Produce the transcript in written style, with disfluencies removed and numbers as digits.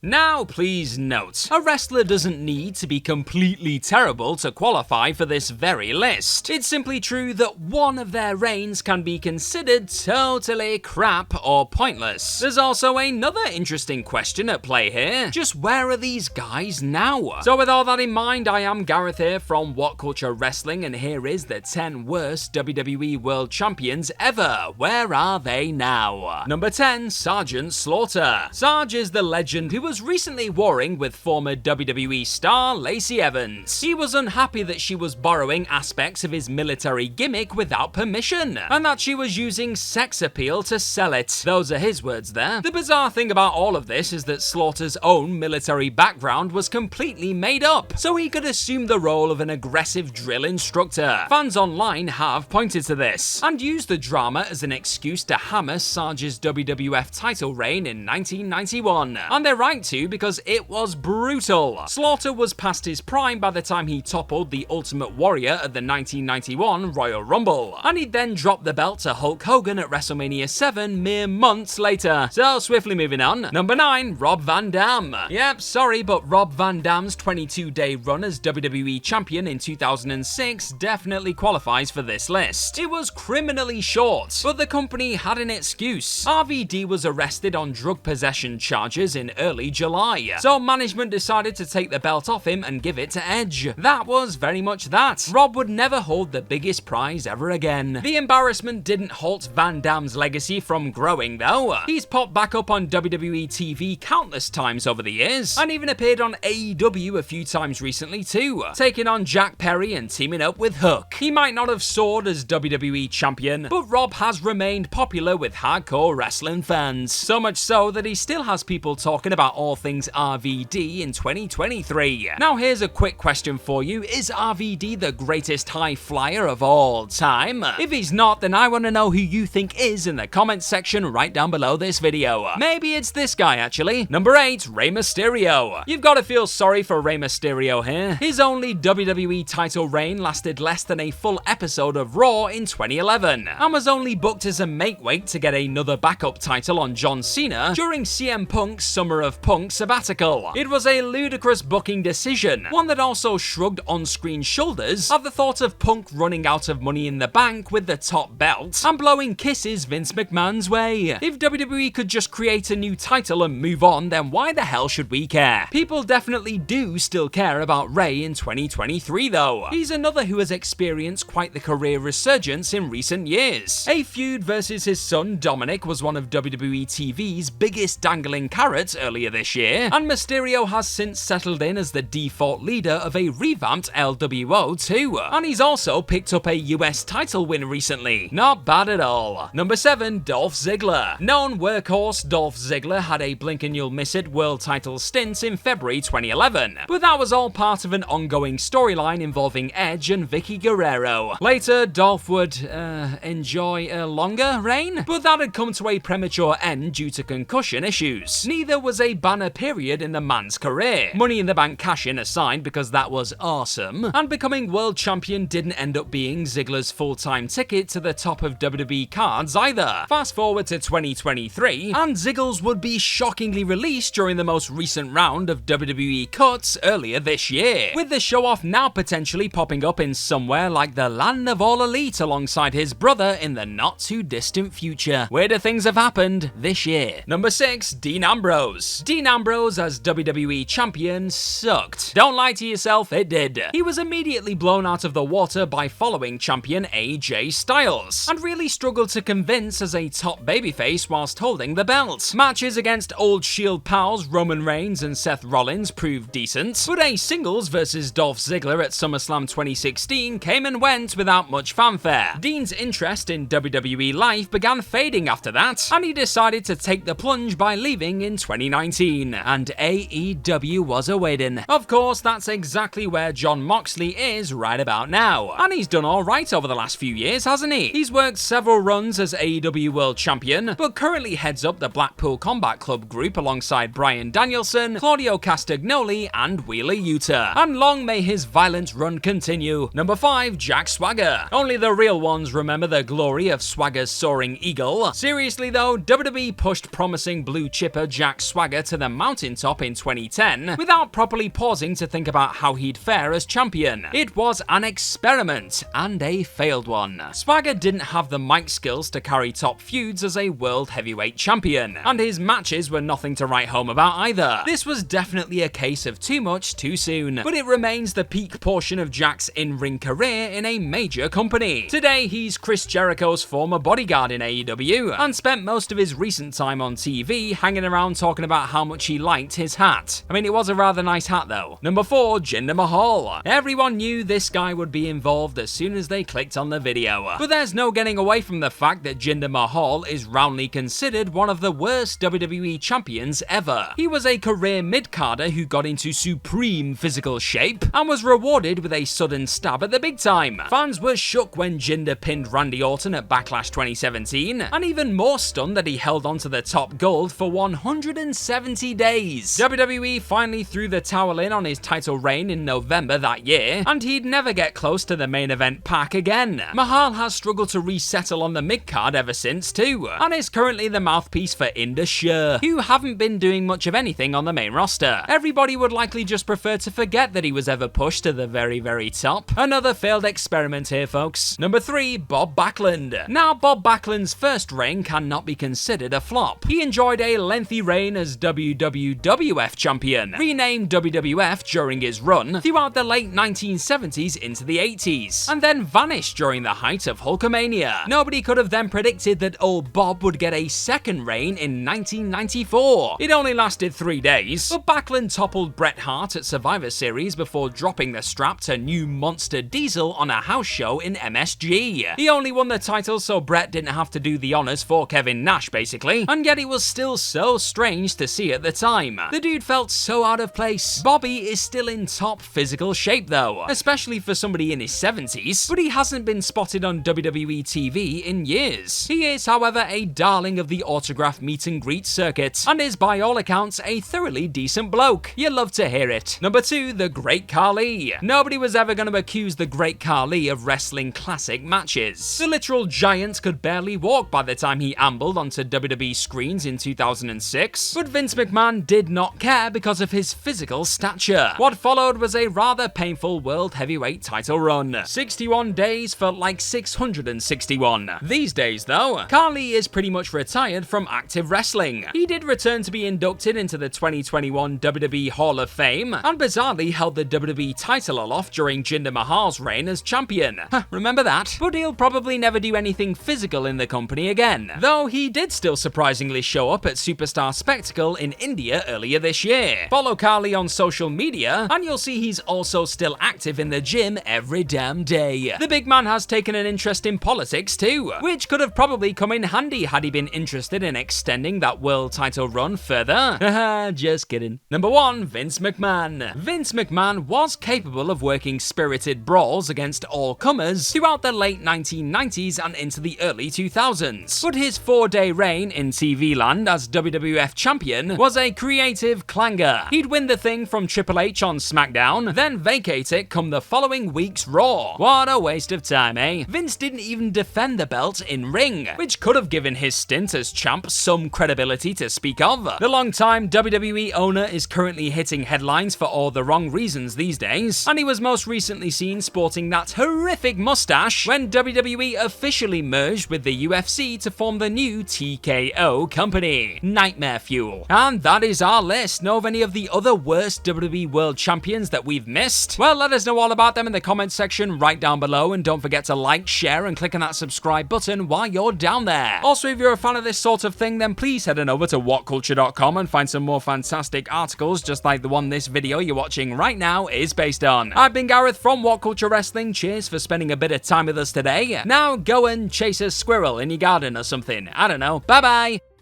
Now, please note, a wrestler doesn't need to be completely terrible to qualify for this very list. It's simply true that one of their reigns can be considered totally crap or pointless. There's also another interesting question at play here. Just where are these guys now? So with all that in mind, I am Gareth here from What Culture Wrestling, and here is the 10 worst WWE World Champions ever. Where are they now? Number 10, Sergeant Slaughter. Sarge is the legend who was recently warring with former WWE star Lacey Evans. He was unhappy that she was borrowing aspects of his military gimmick without permission, and that she was using sex appeal to sell it. Those are his words there. The bizarre thing about all of this is that Slaughter's own military background was completely made up, so he could assume the role of an aggressive drill instructor. Fans online have pointed to this, and used the drama as an excuse to hammer Sarge's WWF title reign in 1991. And they're right to, because it was brutal. Slaughter was past his prime by the time he toppled the Ultimate Warrior at the 1991 Royal Rumble, and he then dropped the belt to Hulk Hogan at WrestleMania 7 mere months later. So swiftly moving on. Number 9, Rob Van Dam. Yep, sorry, but Rob Van Dam's 22-day run as WWE Champion in 2006 definitely qualifies for this list. It was criminally short, but the company had an excuse. RVD was arrested on drug possession charges in early July, so management decided to take the belt off him and give it to Edge. That was very much that. Rob would never hold the biggest prize ever again. The embarrassment didn't halt Van Dam's legacy from growing though. He's popped back up on WWE TV countless times over the years, and even appeared on AEW a few times recently too, taking on Jack Perry and teaming up with Hook. He might not have soared as WWE Champion, but Rob has remained popular with hardcore wrestling fans. So much so that he still has people talking about all things RVD in 2023. Now here's a quick question for you. Is RVD the greatest high flyer of all time? If he's not, then I want to know who you think is in the comments section right down below this video. Maybe it's this guy actually. Number 8, Rey Mysterio. You've got to feel sorry for Rey Mysterio here. His only WWE title reign lasted less than a full episode of Raw in 2011, and was only booked as a makeweight to get another backup title on John Cena during CM Punk's Summer of Punk sabbatical. It was a ludicrous booking decision, one that also shrugged on-screen shoulders at the thought of Punk running out of Money in the Bank with the top belt and blowing kisses Vince McMahon's way. If WWE could just create a new title and move on, then why the hell should we care? People definitely do still care about Rey in 2023 though. He's another who has experienced quite the career resurgence in recent years. A feud versus his son Dominic was one of WWE TV's biggest dangling carrots earlier this year, and Mysterio has since settled in as the default leader of a revamped LWO too, and he's also picked up a US title win recently. Not bad at all. Number 7, Dolph Ziggler. Known workhorse, Dolph Ziggler had a blink and you'll miss it world title stint in February 2011, but that was all part of an ongoing storyline involving Edge and Vicky Guerrero. Later, Dolph would enjoy a longer reign, but that had come to a premature end due to concussion issues. Neither was a banner period in the man's career. Money in the Bank cash-in aside, because that was awesome, and becoming world champion didn't end up being Ziggler's full-time ticket to the top of WWE cards either. Fast forward to 2023, and Ziggles would be shockingly released during the most recent round of WWE cuts earlier this year, with the show-off now potentially popping up in somewhere like the Land of All Elite alongside his brother in the not-too-distant future. Weirder things have happened this year. Number 6, Dean Ambrose. Dean Ambrose as WWE Champion sucked. Don't lie to yourself, it did. He was immediately blown out of the water by following champion AJ Styles, and really struggled to convince as a top babyface whilst holding the belt. Matches against old Shield pals Roman Reigns and Seth Rollins proved decent, but a singles versus Dolph Ziggler at SummerSlam 2016 came and went without much fanfare. Dean's interest in WWE life began fading after that, and he decided to take the plunge by leaving in 2019, and AEW was awaiting. Of course, that's exactly where Jon Moxley is right about now, and he's done alright over the last few years, hasn't he? He's worked several runs as AEW World Champion, but currently heads up the Blackpool Combat Club group alongside Bryan Danielson, Claudio Castagnoli, and Wheeler Yuta. And long may his violent run continue. Number 5, Jack Swagger. Only the real ones remember the glory of Swagger's soaring eagle. Seriously though, WWE pushed promising blue chipper Jack Swagger to the mountaintop in 2010 without properly pausing to think about how he'd fare as champion. It was an experiment, and a failed one. Swagger didn't have the mic skills to carry top feuds as a world heavyweight champion, and his matches were nothing to write home about either. This was definitely a case of too much too soon, but it remains the peak portion of Jack's in-ring career in a major company. Today, he's Chris Jericho's former bodyguard in AEW, and spent most of his recent time on TV hanging around talking about how much he liked his hat. I mean, it was a rather nice hat though. Number 4, Jinder Mahal. Everyone knew this guy would be involved as soon as they clicked on the video, but there's no getting away from the fact that Jinder Mahal is roundly considered one of the worst WWE champions ever. He was a career mid-carder who got into supreme physical shape and was rewarded with a sudden stab at the big time. Fans were shook when Jinder pinned Randy Orton at Backlash 2017, and even more stunned that he held on to the top gold for 170 days. WWE finally threw the towel in on his title reign in November that year, and he'd never get close to the main event pack again. Mahal has struggled to resettle on the mid-card ever since too, and is currently the mouthpiece for Indus Sher, who haven't been doing much of anything on the main roster. Everybody would likely just prefer to forget that he was ever pushed to the very top. Another failed experiment here, folks. Number 3, Bob Backlund. Now, Bob Backlund's first reign cannot be considered a flop. He enjoyed a lengthy reign as WWF champion, renamed WWF during his run throughout the late 1970s into the 80s, and then vanished during the height of Hulkamania. Nobody could have then predicted that old Bob would get a second reign in 1994. It only lasted 3 days, but Backlund toppled Bret Hart at Survivor Series before dropping the strap to new Monster Diesel on a house show in MSG. He only won the title so Bret didn't have to do the honors for Kevin Nash, basically, and yet it was still so strange to see at the time. The dude felt so out of place. Bobby is still in top physical shape though, especially for somebody in his 70s, but he hasn't been spotted on WWE TV in years. He is, however, a darling of the autograph meet and greet circuit, and is by all accounts a thoroughly decent bloke. You love to hear it. Number 2, the Great Khali. Nobody was ever going to accuse the Great Khali of wrestling classic matches. The literal giant could barely walk by the time he ambled onto WWE screens in 2006, but Vince McMahon did not care because of his physical stature. What followed was a rather painful world heavyweight title run. 61 days felt like 661. These days though, Khali is pretty much retired from active wrestling. He did return to be inducted into the 2021 WWE Hall of Fame, and bizarrely held the WWE title aloft during Jinder Mahal's reign as champion. Remember that? But he'll probably never do anything physical in the company again, though he did still surprisingly show up at Superstar Spectacle in India earlier this year. Follow Khali on social media, and you'll see he's also still active in the gym every damn day. The big man has taken an interest in politics too, which could have probably come in handy had he been interested in extending that world title run further. Haha, just kidding. Number 1, Vince McMahon. Vince McMahon was capable of working spirited brawls against all comers throughout the late 1990s and into the early 2000s, but his 4-day reign in TV land as WWF champion was a creative clanger. He'd win the thing from Triple H on SmackDown, then vacate it come the following week's Raw. What a waste of time, eh? Vince didn't even defend the belt in ring, which could have given his stint as champ some credibility to speak of. The longtime WWE owner is currently hitting headlines for all the wrong reasons these days, and he was most recently seen sporting that horrific mustache when WWE officially merged with the UFC to form the new TKO company. Nightmare fuel. And that is our list. Know of any of the other worst WWE World Champions that we've missed? Well, let us know all about them in the comments section right down below, and don't forget to like, share, and click on that subscribe button while you're down there. Also, if you're a fan of this sort of thing, then please head on over to whatculture.com and find some more fantastic articles just like the one this video you're watching right now is based on. I've been Gareth from What Culture Wrestling. Cheers for spending a bit of time with us today. Now go and chase a squirrel in your garden or something. I don't know. Bye bye.